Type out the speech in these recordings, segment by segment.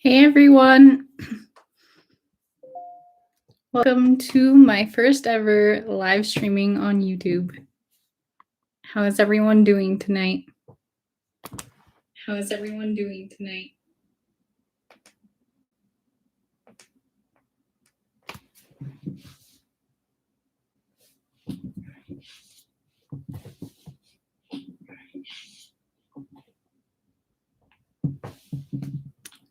Hey everyone, welcome to my first ever live streaming on YouTube. How is everyone doing tonight?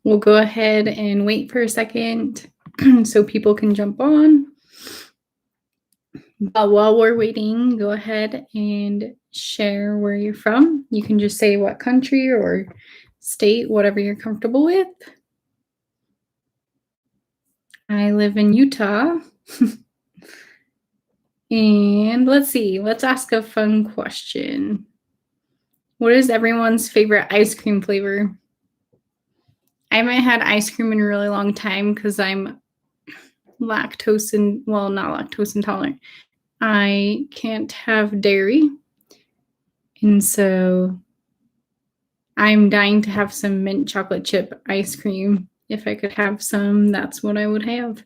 We'll go ahead and wait for a second so people can jump on. But while we're waiting, go ahead and share where you're from. You can just say what country or state, whatever you're comfortable with. I live in Utah. And let's see, let's ask a fun question. What is everyone's favorite ice cream flavor? I haven't had ice cream in a really long time because I'm not lactose intolerant. I can't have dairy. And so I'm dying to have some mint chocolate chip ice cream. If I could have some, that's what I would have.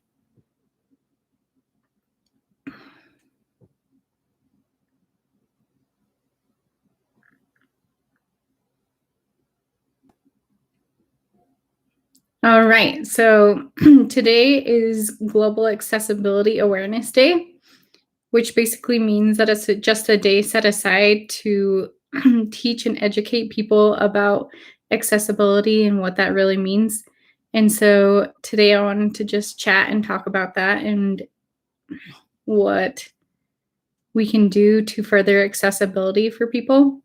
All right, so today is Global Accessibility Awareness Day, which basically means that it's just a day set aside to teach and educate people about accessibility and what that really means. And so today I wanted to just chat and talk about that and what we can do to further accessibility for people.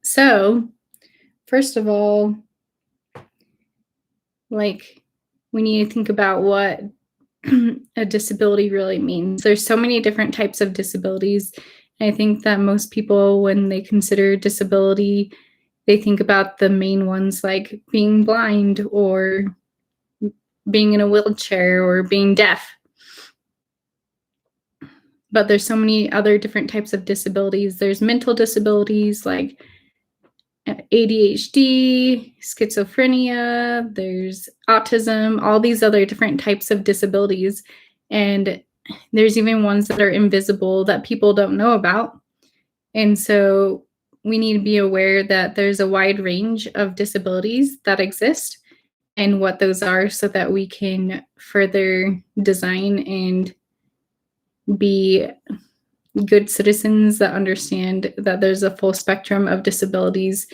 So, first of all, we need to think about what a disability really means. There's so many different types of disabilities. And I think that most people, when they consider disability, they think about the main ones like being blind or being in a wheelchair or being deaf. But there's so many other different types of disabilities. There's mental disabilities like ADHD, schizophrenia, there's autism, all these other different types of disabilities. And there's even ones that are invisible that people don't know about. And so we need to be aware that there's a wide range of disabilities that exist and what those are so that we can further design and be good citizens that understand that there's a full spectrum of disabilities.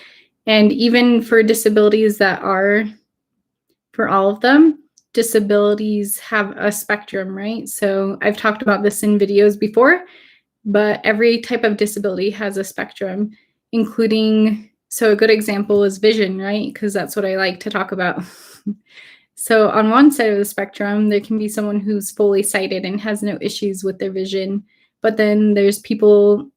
And even for disabilities that are, for all of them, disabilities have a spectrum, right? So I've talked about this in videos before, but every type of disability has a spectrum, including, so a good example is vision, right? Because that's what I like to talk about. So on one side of the spectrum, there can be someone who's fully sighted and has no issues with their vision. But then there's people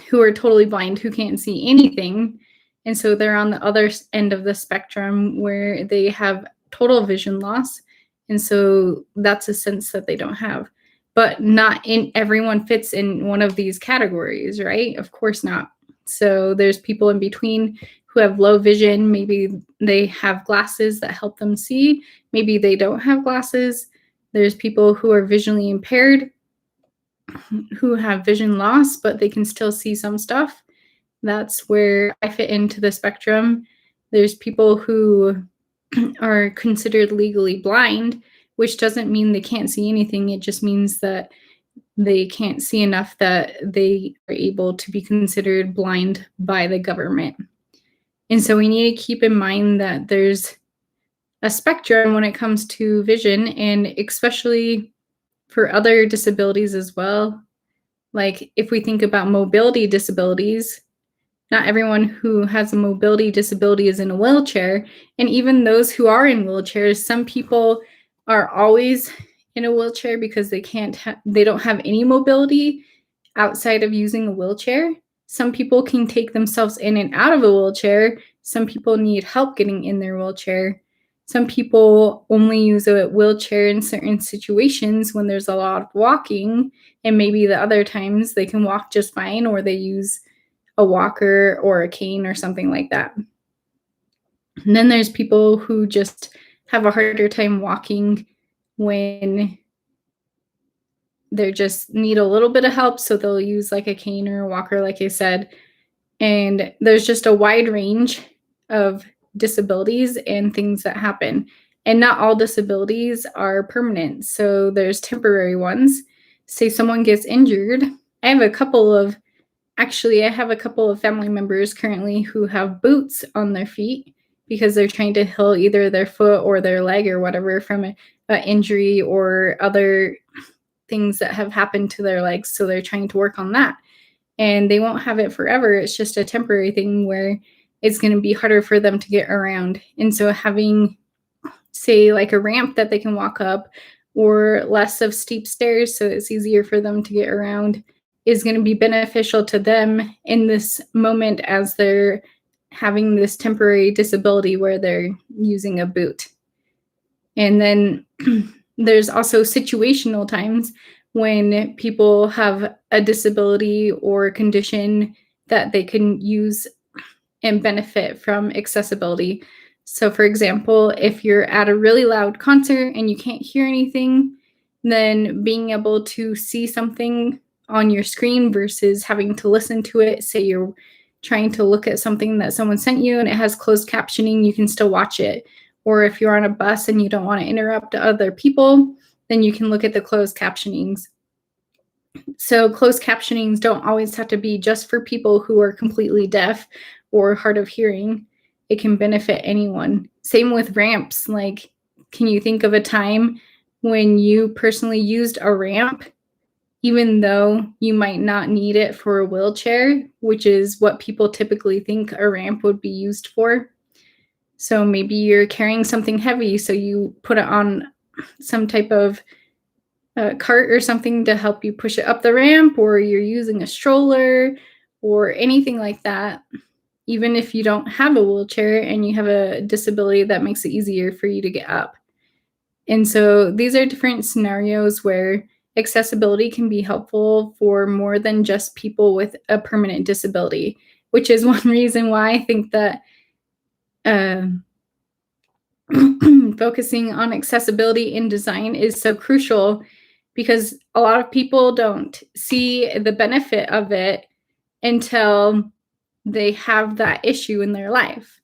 who are totally blind who can't see anything. And so they're on the other end of the spectrum where they have total vision loss. And so that's a sense that they don't have. But not in everyone fits in one of these categories, right? Of course not. So there's people in between who have low vision. Maybe they have glasses that help them see. Maybe they don't have glasses. There's people who are visually impaired who have vision loss, but they can still see some stuff. That's where I fit into the spectrum. There's people who are considered legally blind, which doesn't mean they can't see anything. It just means that they can't see enough that they are able to be considered blind by the government. And so we need to keep in mind that there's a spectrum when it comes to vision, and especially for other disabilities as well. Like if we think about mobility disabilities, not everyone who has a mobility disability is in a wheelchair. And even those who are in wheelchairs, some people are always in a wheelchair because they don't have any mobility outside of using a wheelchair. Some people can take themselves in and out of a wheelchair. Some people need help getting in their wheelchair. Some people only use a wheelchair in certain situations when there's a lot of walking, and maybe the other times they can walk just fine, or they use a walker or a cane or something like that. And then there's people who just have a harder time walking when they just need a little bit of help. So they'll use like a cane or a walker, like I said. And there's just a wide range of disabilities and things that happen. And not all disabilities are permanent. So there's temporary ones. Say someone gets injured. I have a couple of family members currently who have boots on their feet because they're trying to heal either their foot or their leg or whatever from an injury or other things that have happened to their legs. So they're trying to work on that. And they won't have it forever. It's just a temporary thing where it's going to be harder for them to get around. And so having, say, like a ramp that they can walk up or less of steep stairs so it's easier for them to get around is going to be beneficial to them in this moment as they're having this temporary disability where they're using a boot. And then there's also situational times when people have a disability or condition that they can use and benefit from accessibility. So, for example, if you're at a really loud concert and you can't hear anything, then being able to see something on your screen versus having to listen to it, say you're trying to look at something that someone sent you and it has closed captioning, you can still watch it. Or if you're on a bus and you don't want to interrupt other people, then you can look at the closed captionings. So closed captionings don't always have to be just for people who are completely deaf or hard of hearing. It can benefit anyone. Same with ramps. Like, can you think of a time when you personally used a ramp, even though you might not need it for a wheelchair, which is what people typically think a ramp would be used for? So maybe you're carrying something heavy, so you put it on some type of cart or something to help you push it up the ramp, or you're using a stroller or anything like that. Even if you don't have a wheelchair and you have a disability, that makes it easier for you to get up. And so these are different scenarios where accessibility can be helpful for more than just people with a permanent disability, which is one reason why I think that focusing on accessibility in design is so crucial, because a lot of people don't see the benefit of it until they have that issue in their life.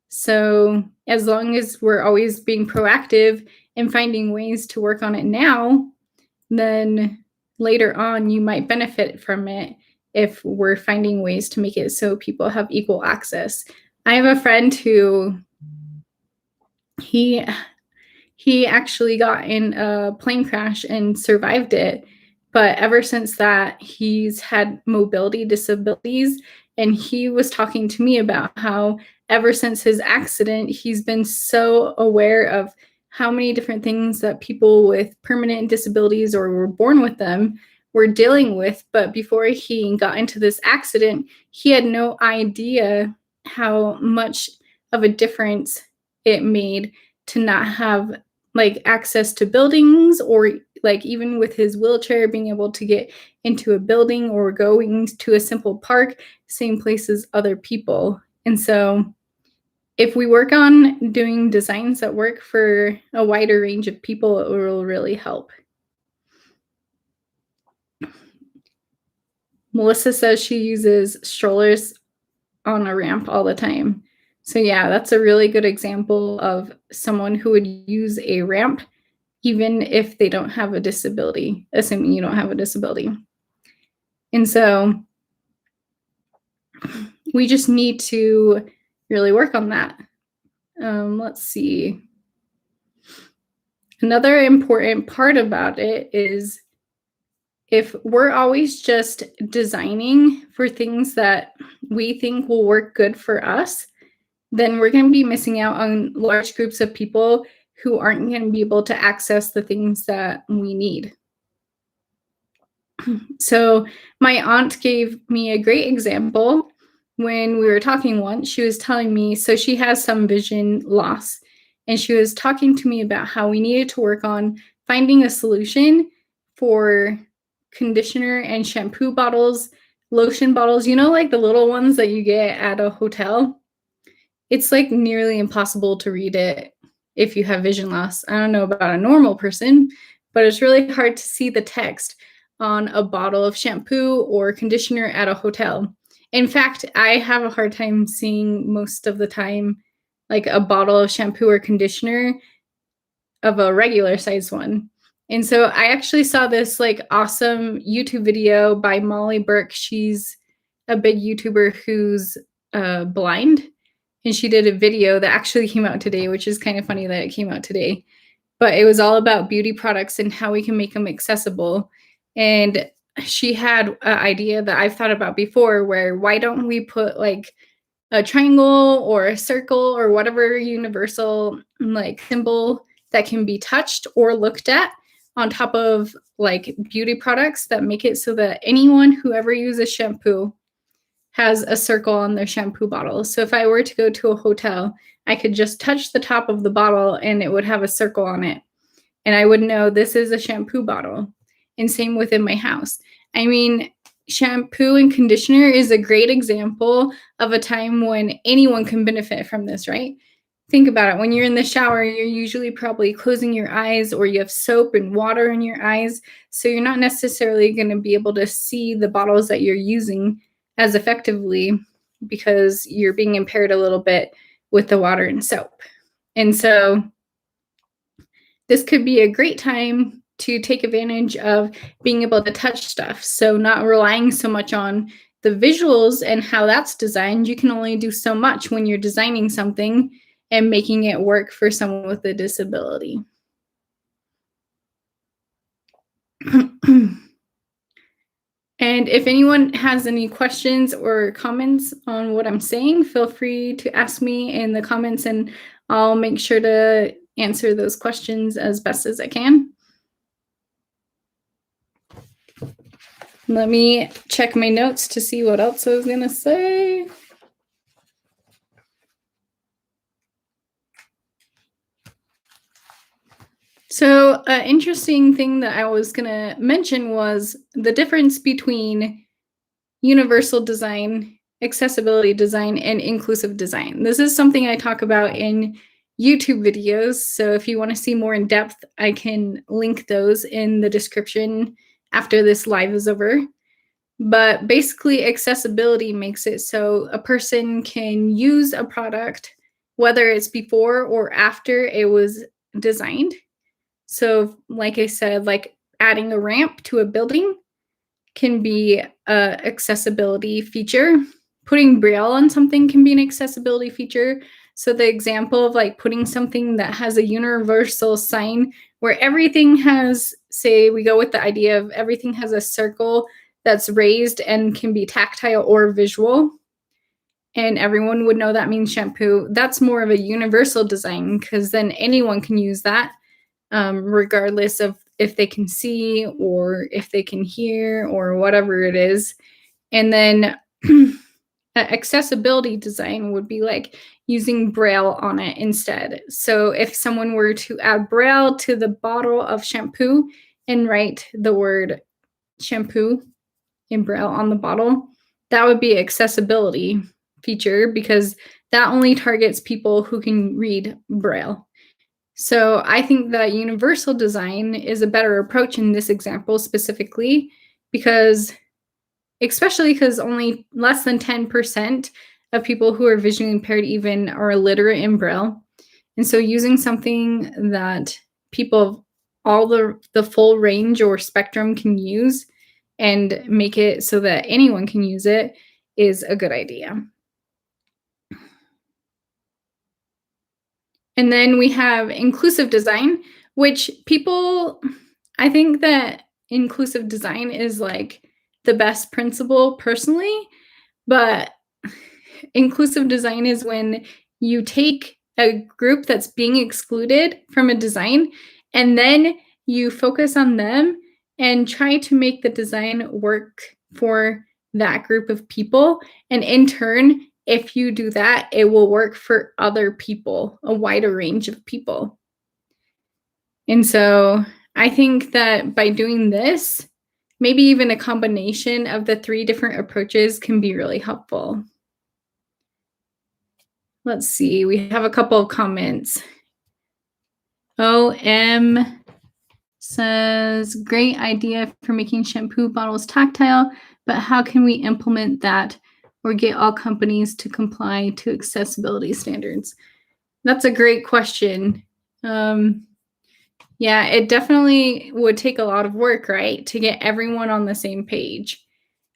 So as long as we're always being proactive and finding ways to work on it now, then later on you might benefit from it if we're finding ways to make it so people have equal access. I have a friend who he actually got in a plane crash and survived it. But ever since that, he's had mobility disabilities. And he was talking to me about how ever since his accident, he's been so aware of how many different things that people with permanent disabilities or were born with them were dealing with. But before he got into this accident, he had no idea how much of a difference it made to not have like access to buildings, or like even with his wheelchair being able to get into a building or going to a simple park, same place as other people. And so if we work on doing designs that work for a wider range of people, it will really help. Melissa says she uses strollers on a ramp all the time. So yeah, that's a really good example of someone who would use a ramp even if they don't have a disability, assuming you don't have a disability. And so we just need to really work on that. Let's see. Another important part about it is if we're always just designing for things that we think will work good for us, then we're going to be missing out on large groups of people who aren't going to be able to access the things that we need. So my aunt gave me a great example when we were talking once. She was telling me, so she has some vision loss, and she was talking to me about how we needed to work on finding a solution for conditioner and shampoo bottles, lotion bottles, you know, like the little ones that you get at a hotel. it's like nearly impossible to read it if you have vision loss. I don't know about a normal person, but it's really hard to see the text on a bottle of shampoo or conditioner at a hotel. In fact, I have a hard time seeing most of the time like a bottle of shampoo or conditioner of a regular size one. And so I actually saw this like awesome YouTube video by Molly Burke. She's a big YouTuber who's blind, and she did a video that actually came out today, which is kind of funny that it came out today. But it was all about beauty products and how we can make them accessible. And she had an idea that I've thought about before, where why don't we put like a triangle or a circle or whatever universal like symbol that can be touched or looked at on top of like beauty products that make it so that anyone who ever uses shampoo has a circle on their shampoo bottle. So if I were to go to a hotel, I could just touch the top of the bottle and it would have a circle on it. And I would know this is a shampoo bottle. And same within my house. I mean, shampoo and conditioner is a great example of a time when anyone can benefit from this, right? Think about it. When you're in the shower, you're usually probably closing your eyes, or you have soap and water in your eyes. So you're not necessarily going to be able to see the bottles that you're using as effectively because you're being impaired a little bit with the water and soap. And so this could be a great time to take advantage of being able to touch stuff. So not relying so much on the visuals and how that's designed. You can only do so much when you're designing something and making it work for someone with a disability. And if anyone has any questions or comments on what I'm saying, feel free to ask me in the comments and I'll make sure to answer those questions as best as I can. Let me check my notes to see what else I was going to say. So an interesting thing that I was going to mention was the difference between universal design, accessibility design, and inclusive design. This is something I talk about in YouTube videos. So if you want to see more in depth, I can link those in the description after this live is over. But basically, accessibility makes it so a person can use a product, whether it's before or after it was designed. So like I said, like adding a ramp to a building can be an accessibility feature. Putting Braille on something can be an accessibility feature. So the example of like putting something that has a universal sign where everything has, say we go with the idea of everything has a circle that's raised and can be tactile or visual, and everyone would know that means shampoo. That's more of a universal design because then anyone can use that. Regardless of if they can see or if they can hear or whatever it is. And then accessibility design would be like using Braille on it instead. So if someone were to add Braille to the bottle of shampoo and write the word shampoo in Braille on the bottle, that would be accessibility feature because that only targets people who can read Braille. So I think that universal design is a better approach in this example specifically because, especially because only less than 10% of people who are visually impaired even are illiterate in Braille. And so using something that people of all the full range or spectrum can use and make it so that anyone can use it is a good idea. And then we have inclusive design, which I think that inclusive design is like the best principle personally, but inclusive design is when you take a group that's being excluded from a design and then you focus on them and try to make the design work for that group of people. And in turn, if you do that, it will work for other people, a wider range of people. And so I think that by doing this, maybe even a combination of the 3 different approaches can be really helpful. Let's see. We have a couple of comments. OM says, great idea for making shampoo bottles tactile, but how can we implement that or get all companies to comply to accessibility standards? That's a great question. Yeah, it definitely would take a lot of work, right, to get everyone on the same page.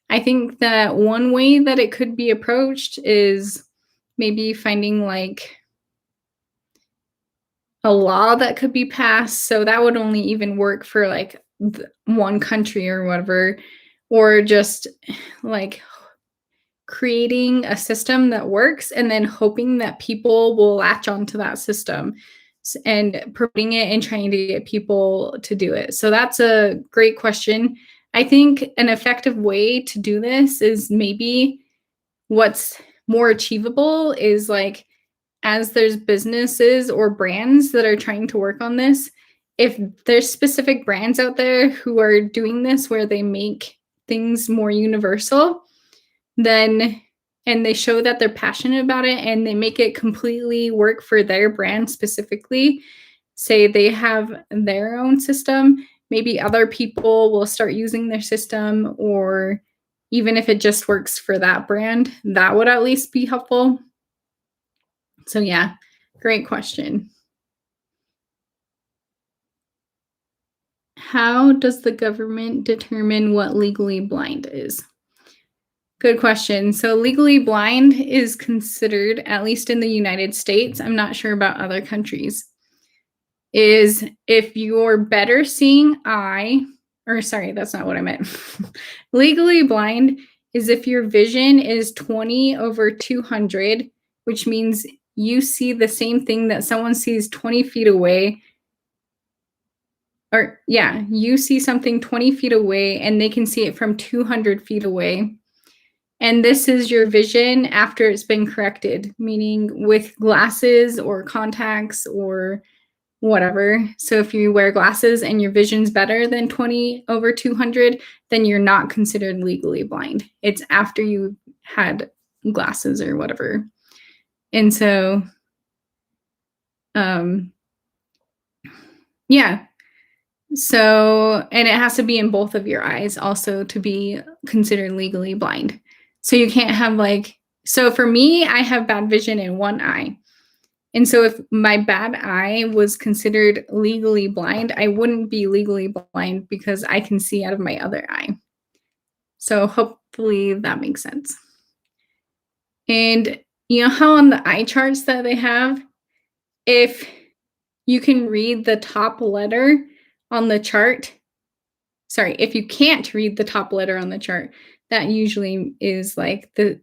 I think that one way that it could be approached is maybe finding like a law that could be passed. So that would only even work for like one country or whatever, or just like creating a system that works and then hoping that people will latch onto that system and promoting it and trying to get people to do it. So that's a great question. I think an effective way to do this is maybe what's more achievable is like as there's businesses or brands that are trying to work on this, if there's specific brands out there who are doing this where they make things more universal, then and they show that they're passionate about it and they make it completely work for their brand specifically, say they have their own system, maybe other people will start using their system, or even if it just works for that brand, that would at least be helpful. So yeah, great question. How does the government determine what legally blind is? Good question. So legally blind is considered, at least in the United States, I'm not sure about other countries, is if your better seeing eye, or sorry, that's not what I meant. Legally blind is if your vision is 20/200, which means you see the same thing that someone sees 20 feet away. Or, yeah, you see something 20 feet away and they can see it from 200 feet away. And this is your vision after it's been corrected, meaning with glasses or contacts or whatever. So if you wear glasses and your vision's better than 20/200, then you're not considered legally blind. It's after you had glasses or whatever. And so, yeah. So, and it has to be in both of your eyes also to be considered legally blind. So you can't have like, so for me, I have bad vision in one eye. And so if my bad eye was considered legally blind, I wouldn't be legally blind because I can see out of my other eye. So hopefully that makes sense. And you know how on the eye charts that they have, if you can read the top letter on the chart, sorry, if you can't read the top letter on the chart, that usually is like the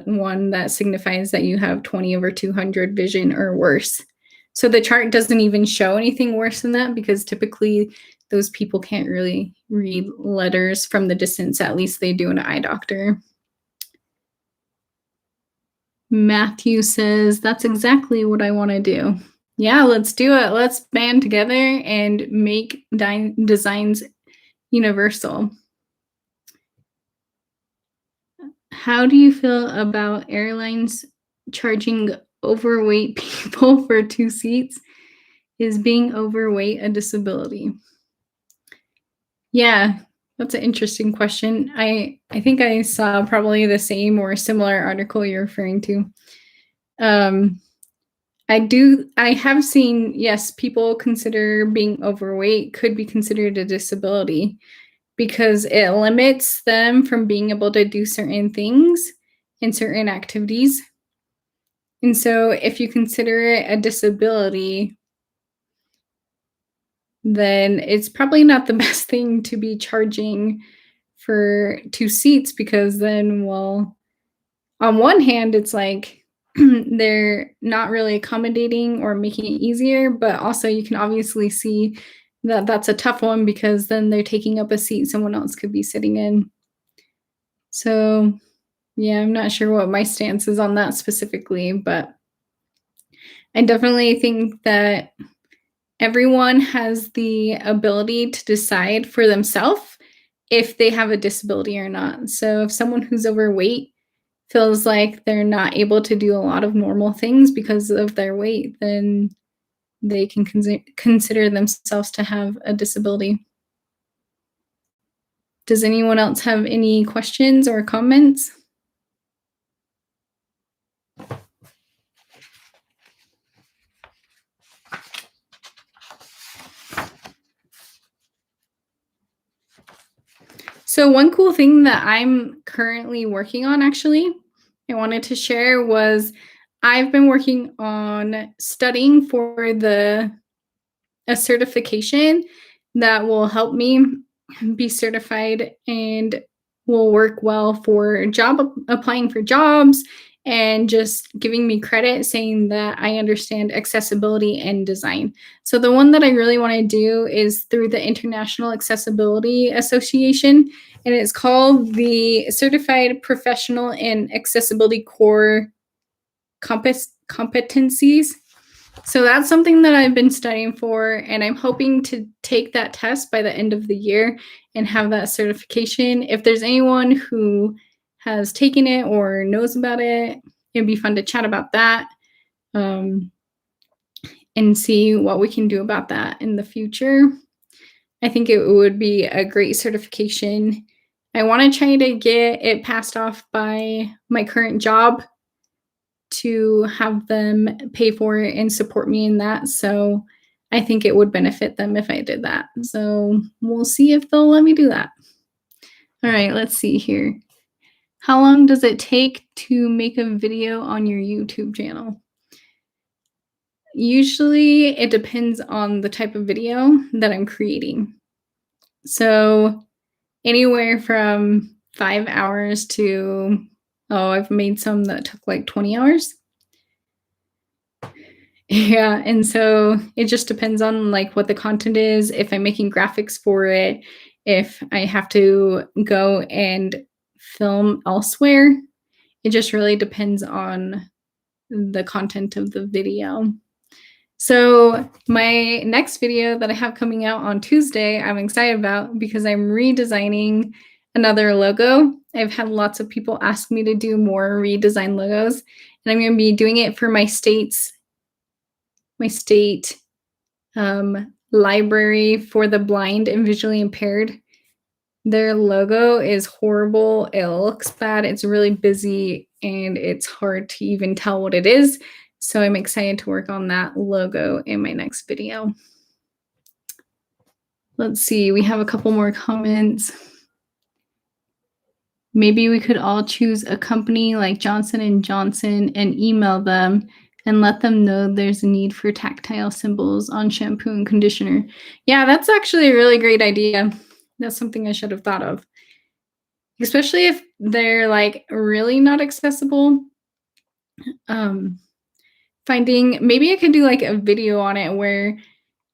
one that signifies that you have 20/200 vision or worse. So the chart doesn't even show anything worse than that because typically those people can't really read letters from the distance. At least they do an eye doctor. Matthew says, that's exactly what I want to do. Yeah, let's do it. Let's band together and make designs universal. How do you feel about airlines charging overweight people for 2 seats? Is being overweight a disability? Yeah, that's an interesting question. I think I saw probably the same or similar article you're referring to. I have seen, yes, people consider being overweight could be considered a disability because it limits them from being able to do certain things in certain activities. And so if you consider it a disability, then it's probably not the best thing to be charging for 2 seats because then, well, on one hand, it's like they're not really accommodating or making it easier, but also you can obviously see that that's a tough one because then they're taking up a seat someone else could be sitting in. So, yeah, I'm not sure what my stance is on that specifically, but I definitely think that everyone has the ability to decide for themselves if they have a disability or not. So if someone who's overweight feels like they're not able to do a lot of normal things because of their weight, then they can consider themselves to have a disability. Does anyone else have any questions or comments? So one cool thing that I'm currently working on, actually, I wanted to share was I've been working on studying for a certification that will help me be certified and will work well for applying for jobs and just giving me credit saying that I understand accessibility and design. So the one that I really want to do is through the International Accessibility Association, and it's called the Certified Professional in Accessibility Core Competencies. So that's something that I've been studying for, and I'm hoping to take that test by the end of the year and have that certification. If there's anyone who has taken it or knows about it, it'd be fun to chat about that, and see what we can do about that in the future. I think it would be a great certification. I want to try to get it passed off by my current job to have them pay for it and support me in that. So I think it would benefit them if I did that. So we'll see if they'll let me do that. All right, let's see here. How long does it take to make a video on your YouTube channel? Usually it depends on the type of video that I'm creating. So anywhere from 5 hours to, I've made some that took like 20 hours. Yeah, and so it just depends on like what the content is, if I'm making graphics for it, if I have to go and film elsewhere. It just really depends on the content of the video. So my next video that I have coming out on Tuesday, I'm excited about because I'm redesigning another logo. I've had lots of people ask me to do more redesigned logos, and I'm going to be doing it for my state library for the blind and visually impaired. Their logo is horrible. It looks bad. It's really busy and it's hard to even tell what it is. So I'm excited to work on that logo in my next video. Let's see, we have a couple more comments. Maybe we could all choose a company like Johnson & Johnson and email them and let them know there's a need for tactile symbols on shampoo and conditioner. Yeah, that's actually a really great idea. That's something I should have thought of. Especially if they're like really not accessible. Maybe I could do like a video on it where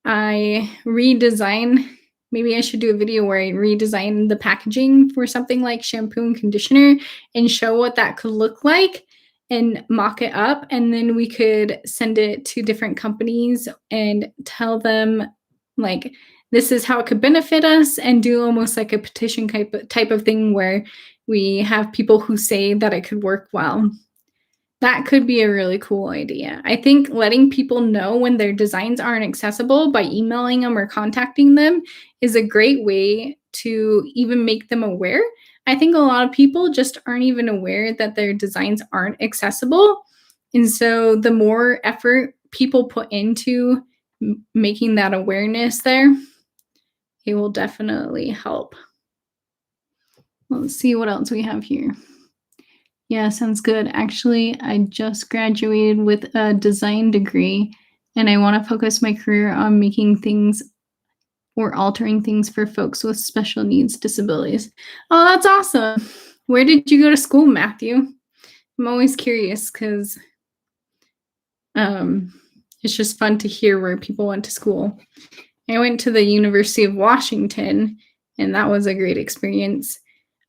I redesign. Maybe I should do a video where I redesign the packaging for something like shampoo and conditioner and show what that could look like and mock it up. And then we could send it to different companies and tell them like, this is how it could benefit us, and do almost like a petition type of thing where we have people who say that it could work well. That could be a really cool idea. I think letting people know when their designs aren't accessible by emailing them or contacting them is a great way to even make them aware. I think a lot of people just aren't even aware that their designs aren't accessible. And so the more effort people put into making that awareness there, it will definitely help. Let's see what else we have here. Yeah, sounds good. Actually, I just graduated with a design degree, and I want to focus my career on making things or altering things for folks with special needs disabilities. Oh, that's awesome. Where did you go to school, Matthew? I'm always curious because it's just fun to hear where people went to school. I went to the University of Washington, and that was a great experience.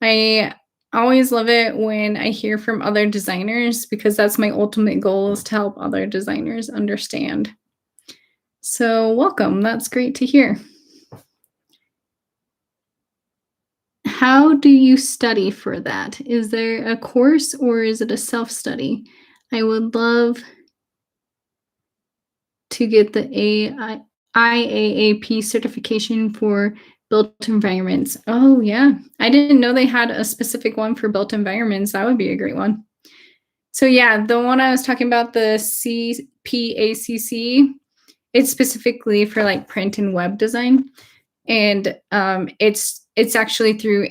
I always love it when I hear from other designers because that's my ultimate goal, is to help other designers understand. So welcome. That's great to hear. How do you study for that? Is there a course or is it a self-study? I would love to get the IAAP certification for built environments. Oh, yeah. I didn't know they had a specific one for built environments. That would be a great one. So, yeah, the one I was talking about, the CPACC, it's specifically for like print and web design. And it's actually through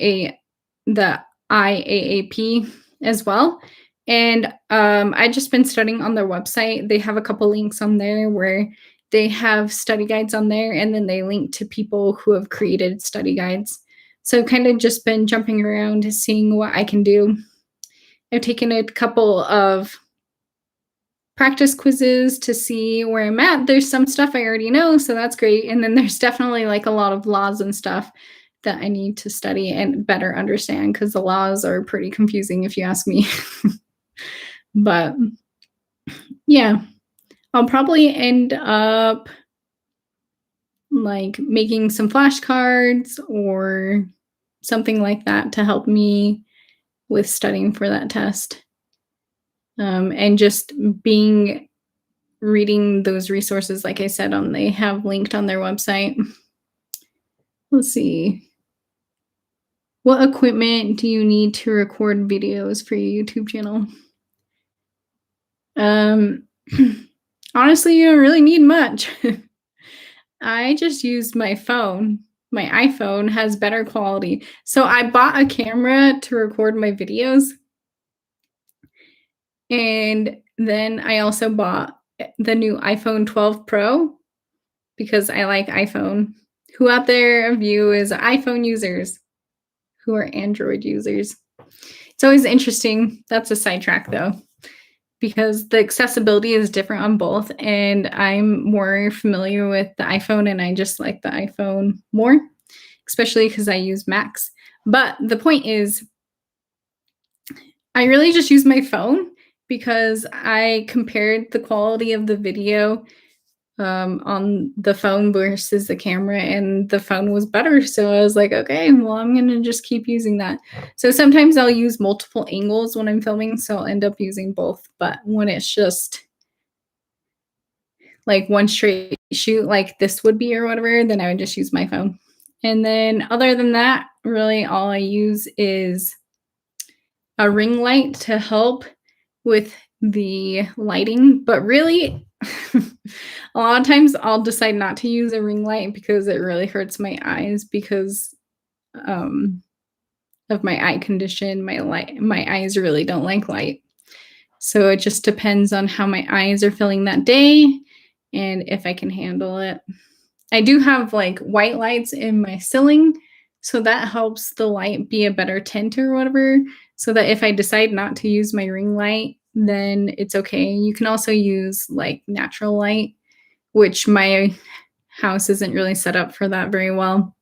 the IAAP as well. And I just been studying on their website. They have a couple links on there where they have study guides on there, and then they link to people who have created study guides. So I've kind of just been jumping around seeing what I can do. I've taken a couple of practice quizzes to see where I'm at. There's some stuff I already know, so that's great. And then there's definitely like a lot of laws and stuff that I need to study and better understand, because the laws are pretty confusing if you ask me. But yeah, I'll probably end up like making some flashcards or something like that to help me with studying for that test. And just reading those resources, like I said, they have linked on their website. Let's see. What equipment do you need to record videos for your YouTube channel? Honestly, you don't really need much. I just used my phone. My iPhone has better quality. So I bought a camera to record my videos. And then I also bought the new iPhone 12 Pro because I like iPhone. Who out there of you is iPhone users? Who are Android users? It's always interesting. That's a sidetrack though, because the accessibility is different on both, and I'm more familiar with the iPhone, and I just like the iPhone more, especially because I use Macs. But the point is, I really just use my phone because I compared the quality of the video on the phone versus the camera, and the phone was better. So I was like, okay, well, I'm going to just keep using that. So sometimes I'll use multiple angles when I'm filming, so I'll end up using both. But when it's just like one straight shoot like this would be or whatever, then I would just use my phone. And then other than that, really all I use is a ring light to help with the lighting. But really, a lot of times I'll decide not to use a ring light because it really hurts my eyes because of my eye condition. My eyes really don't like light. So it just depends on how my eyes are feeling that day and if I can handle it. I do have like white lights in my ceiling, so that helps the light be a better tint or whatever, so that if I decide not to use my ring light, then it's okay. You can also use like natural light, which my house isn't really set up for that very well.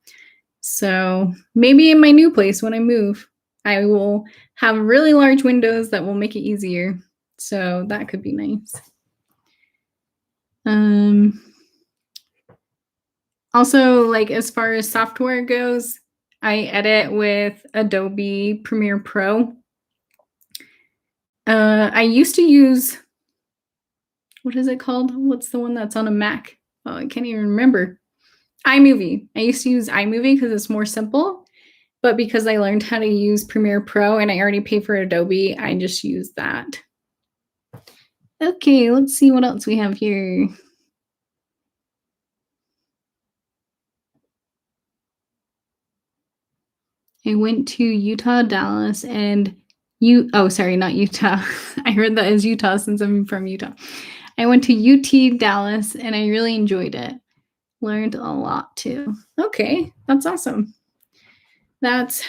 So maybe in my new place when I move, I will have really large windows that will make it easier. So that could be nice. Also, like as far as software goes, I edit with Adobe Premiere Pro. I used to use, what is it called? What's the one that's on a Mac? Oh, I can't even remember. iMovie. I used to use iMovie because it's more simple, but because I learned how to use Premiere Pro and I already pay for Adobe, I just use that. Okay, let's see what else we have here. I went to Utah, Dallas, and not Utah. I heard that as Utah since I'm from Utah. I went to UT Dallas and I really enjoyed it. Learned a lot too. Okay, that's awesome. That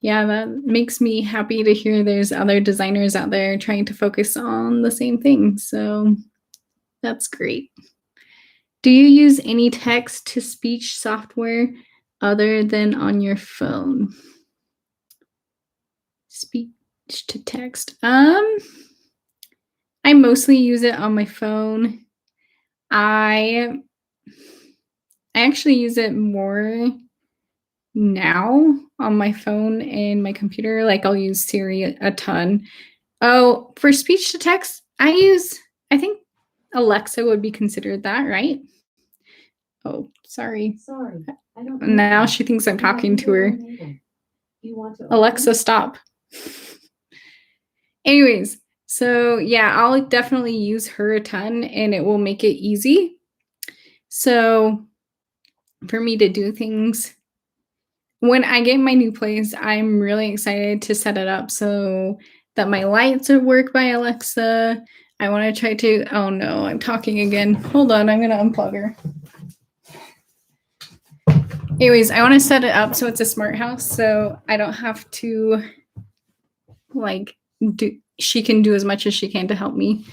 makes me happy to hear there's other designers out there trying to focus on the same thing. So that's great. Do you use any text-to-speech software other than on your phone? Speech to text. I mostly use it on my phone. I actually use it more now on my phone and my computer. Like I'll use Siri a ton. Oh, for speech to text, I think Alexa would be considered that, right? Oh, sorry. Sorry, I don't. Now she thinks I'm talking to her. You want to Alexa, stop. Anyways, so yeah, I'll definitely use her a ton and it will make it easy. So for me to do things, when I get my new place, I'm really excited to set it up so that my lights would work by Alexa. I want to try to, oh no, I'm talking again. Hold on, I'm going to unplug her. Anyways, I want to set it up so it's a smart house so I don't have to she can do as much as she can to help me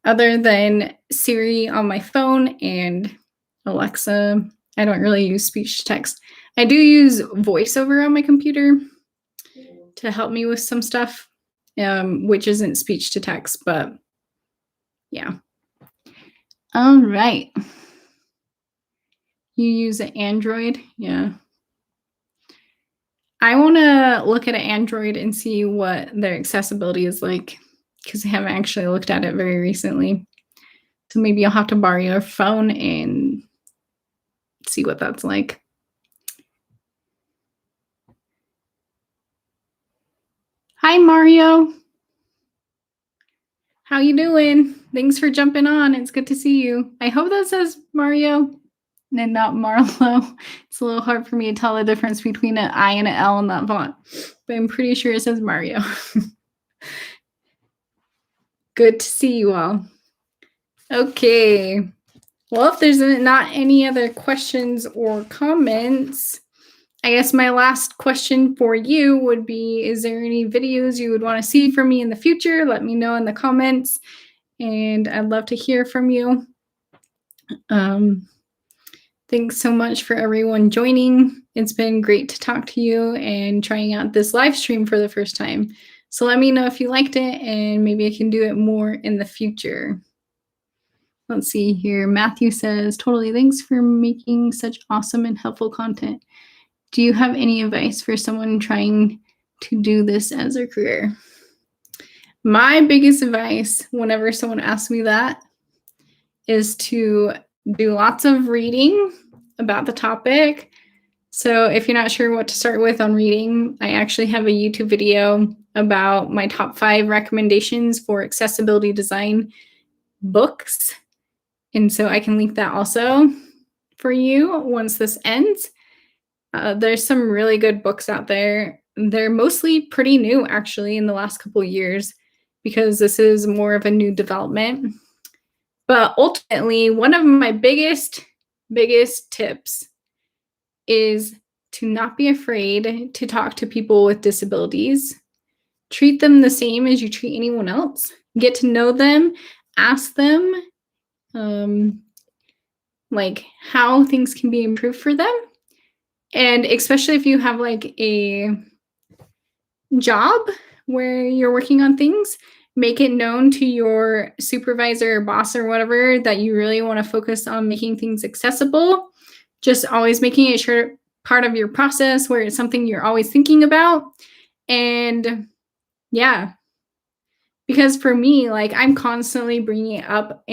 other than Siri on my phone and Alexa. I don't really use speech to text. I do use voiceover on my computer to help me with some stuff, which isn't speech to text, but yeah. All right. You use an Android? Yeah. I want to look at an Android and see what their accessibility is like because I haven't actually looked at it very recently. So maybe I'll have to borrow your phone and see what that's like. Hi, Mario. How you doing? Thanks for jumping on. It's good to see you. I hope that says Mario and not Marlo. It's a little hard for me to tell the difference between an I and an L in that font, but I'm pretty sure it says Mario. Good to see you all. Okay. Well, if there's not any other questions or comments, I guess my last question for you would be, is there any videos you would want to see from me in the future? Let me know in the comments, and I'd love to hear from you. Thanks so much for everyone joining. It's been great to talk to you and trying out this live stream for the first time. So let me know if you liked it, and maybe I can do it more in the future. Let's see here. Matthew says, totally, thanks for making such awesome and helpful content. Do you have any advice for someone trying to do this as a career? My biggest advice whenever someone asks me that is to do lots of reading about the topic. So if you're not sure what to start with on reading, I actually have a YouTube video about my top 5 recommendations for accessibility design books. And so I can link that also for you once this ends. There's some really good books out there. They're mostly pretty new, actually, in the last couple of years, because this is more of a new development. But ultimately, one of my biggest tips is to not be afraid to talk to people with disabilities. Treat them the same as you treat anyone else. Get to know them, ask them like how things can be improved for them. And especially if you have like a job where you're working on things, make it known to your supervisor or boss or whatever that you really want to focus on making things accessible. Just always making it sure part of your process where it's something you're always thinking about. And yeah, because for me, like I'm constantly bringing it up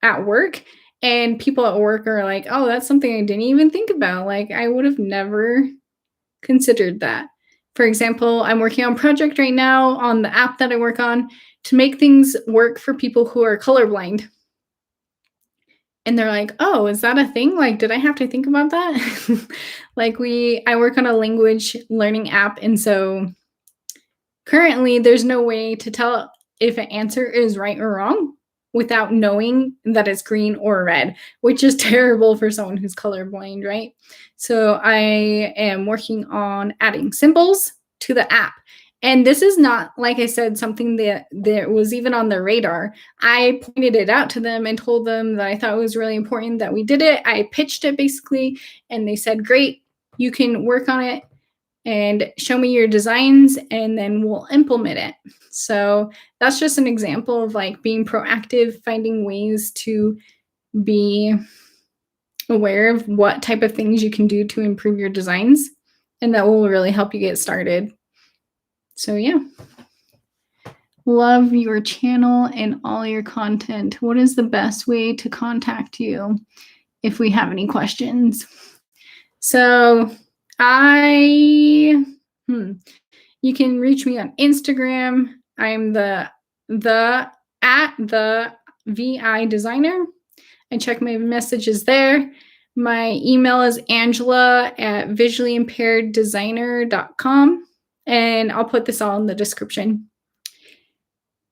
at work, and people at work are like, oh, that's something I didn't even think about. Like I would have never considered that. For example, I'm working on a project right now on the app that I work on to make things work for people who are colorblind. And they're like, oh, is that a thing? Like, did I have to think about that? I work on a language learning app. And so currently there's no way to tell if an answer is right or wrong without knowing that it's green or red, which is terrible for someone who's colorblind, right? So I am working on adding symbols to the app. And this is not, like I said, something that was even on their radar. I pointed it out to them and told them that I thought it was really important that we did it. I pitched it basically, and they said, great, you can work on it and show me your designs, and then we'll implement it. So that's just an example of like being proactive, finding ways to be aware of what type of things you can do to improve your designs. and that will really help you get started. So yeah. Love your channel and all your content. What is the best way to contact you if we have any questions? So you can reach me on Instagram. I'm the VI designer. I check my messages there. My email is angela@visuallyimpaireddesigner.com, and I'll put this all in the description.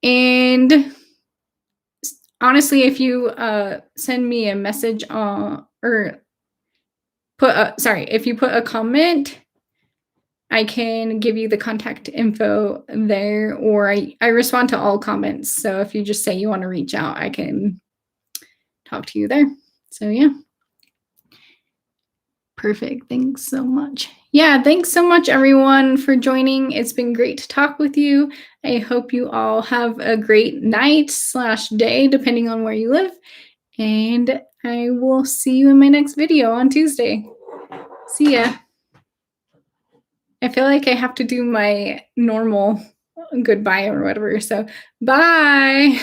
And honestly, if you send me a message if you put a comment, I can give you the contact info there, or I respond to all comments. So if you just say you want to reach out, I can talk to you there. So yeah. Perfect. Thanks so much. Yeah, thanks so much, everyone, for joining. It's been great to talk with you. I hope you all have a great night/day, depending on where you live. And I will see you in my next video on Tuesday. See ya. I feel like I have to do my normal goodbye or whatever. So bye.